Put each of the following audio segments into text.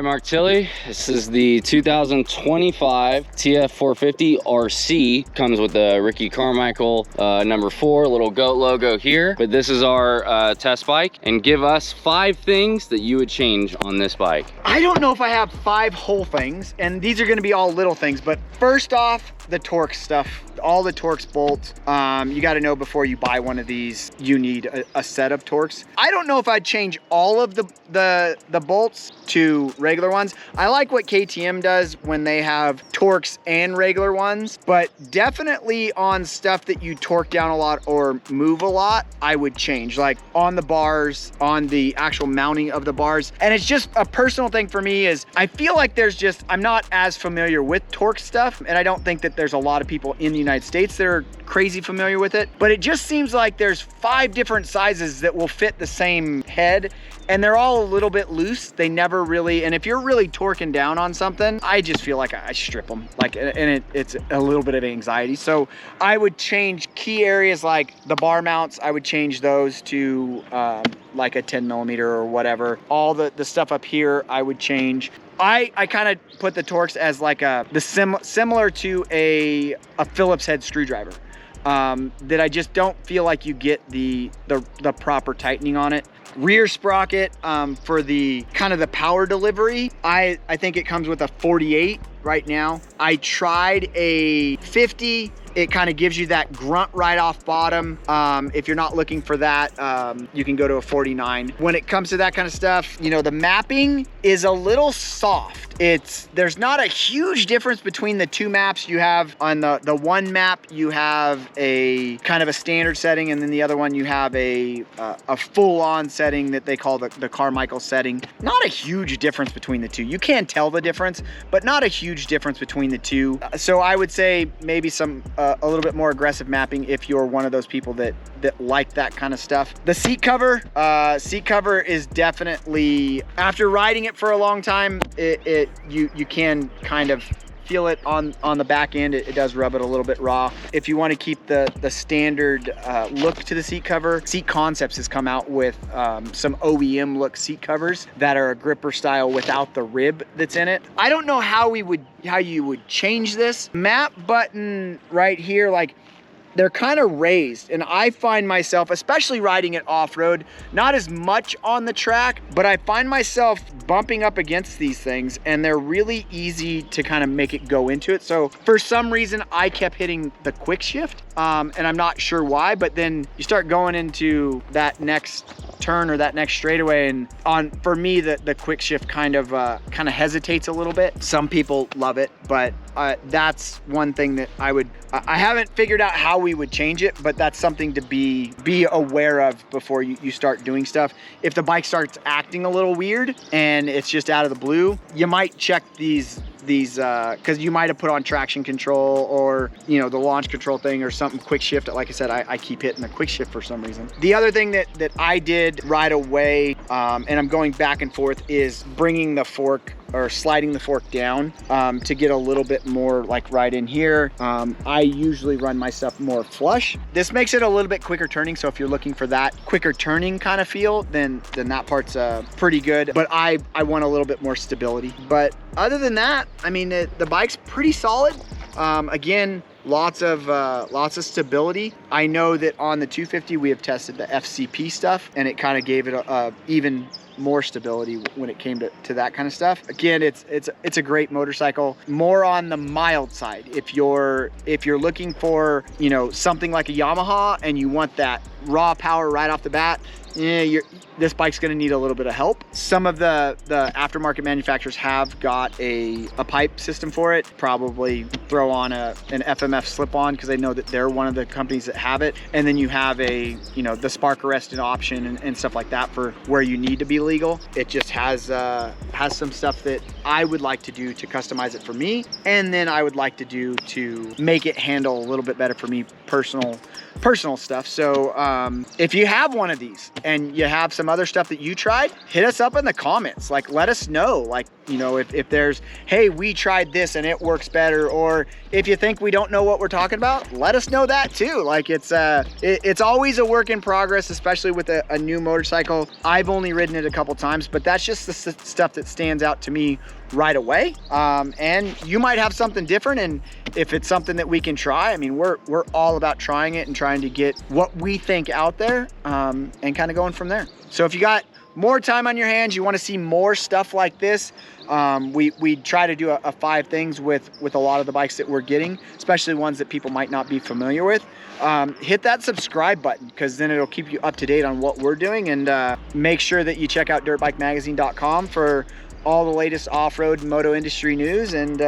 Hi, Mark Tilley. This is the 2025 TF450RC. Comes with the Ricky Carmichael number 4 little goat logo here. But this is our test bike, and give us 5 things that you would change on this bike. I don't know if I have 5 whole things, and these are going to be all little things, but first off, the Torx stuff, all the Torx bolts. You got to know before you buy one of these, you need a set of Torx. I don't know if I'd change all of the bolts to regular ones. I like what KTM does when they have Torx and regular ones, but definitely on stuff that you torque down a lot or move a lot, I would change, like on the bars, on the actual mounting of the bars. And it's just a personal thing for me is I feel like I'm not as familiar with Torx stuff, and I don't think that there's a lot of people in the United States that are crazy familiar with it, but it just seems like there's 5 different sizes that will fit the same head, and they're all a little bit loose. They never really, and if you're really torquing down on something, I just feel like I strip them, like, and it's a little bit of anxiety. So I would change key areas like the bar mounts. I would change those to like a 10mm or whatever. All the stuff up here I would change. I kind of put the Torx as like similar to a Phillips head screwdriver. That I just don't feel like you get the proper tightening on it. Rear sprocket, for the kind of the power delivery, I think it comes with a 48 right now. I tried a 50. It kind of gives you that grunt right off bottom. If you're not looking for that, you can go to a 49. When it comes to that kind of stuff, you know, the mapping is a little soft. There's not a huge difference between the 2 maps. You have on the one map, you have a kind of a standard setting, and then the other one you have a full-on setting that they call the Carmichael setting. Not a huge difference between the two. You can tell the difference, but not a huge difference between the two. So I would say maybe a little bit more aggressive mapping if you're one of those people that like that kind of stuff. The seat cover is definitely, after riding it for a long time, you can kind of feel it on the back end. It does rub it a little bit raw. If you want to keep the standard look to the seat cover, Seat Concepts has come out with some OEM look seat covers that are a gripper style without the rib that's in it. I don't know how you would change this. Map button right here, like, they're kind of raised, and I find myself, especially riding it off-road, not as much on the track, but I find myself bumping up against these things, and they're really easy to kind of make it go into it. So for some reason, I kept hitting the quick shift, and I'm not sure why, but then you start going into that next turn or that next straightaway, and for me, the quick shift kind of hesitates a little bit. Some people love it, but that's one thing that I haven't figured out how we would change it, but that's something to be aware of before you start doing stuff. If the bike starts acting a little weird and it's just out of the blue, you might check these because you might have put on traction control or, you know, the launch control thing or something, quick shift. Like I said, I keep hitting the quick shift for some reason. The other thing that I did right away, and I'm going back and forth, is bringing the fork or sliding the fork down to get a little bit more like right in here. I usually run my stuff more flush. This makes it a little bit quicker turning, so if you're looking for that quicker turning kind of feel, then that part's pretty good, but I want a little bit more stability. But other than that, I mean, the bike's pretty solid. Again, lots of stability. I know that on the 250 we have tested the FCP stuff, and it kind of gave it even more stability when it came to that kind of stuff. Again, it's a great motorcycle, more on the mild side. If you're looking for, you know, something like a Yamaha and you want that raw power right off the bat, this bike's going to need a little bit of help. Some of the aftermarket manufacturers have got a pipe system for it. Probably throw on an FMF slip-on, because I know that they're one of the companies that have it. And then you have the spark arrested option and stuff like that for where you need to be legal. It just has some stuff that I would like to do to customize it for me, and then I would like to do to make it handle a little bit better for me personal stuff. So if you have one of these and you have some other stuff that you tried, hit us up in the comments. Like, let us know, like, you know, if there's, hey, we tried this and it works better, or if you think we don't know what we're talking about, let us know that too. Like, it's always a work in progress, especially with a new motorcycle. I've only ridden it a couple times, but that's just the stuff that stands out to me right away. And you might have something different, and if it's something that we can try, I mean, we're all about trying it and trying to get what we think out there, and kind of going from there. So if you got more time on your hands, you want to see more stuff like this, we try to do a 5 things with a lot of the bikes that we're getting, especially ones that people might not be familiar with. Hit that subscribe button, because then it'll keep you up to date on what we're doing, and make sure that you check out dirtbikemagazine.com for all the latest off-road moto industry news. And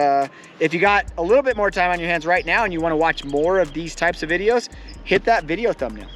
if you got a little bit more time on your hands right now and you want to watch more of these types of videos, hit that video thumbnail.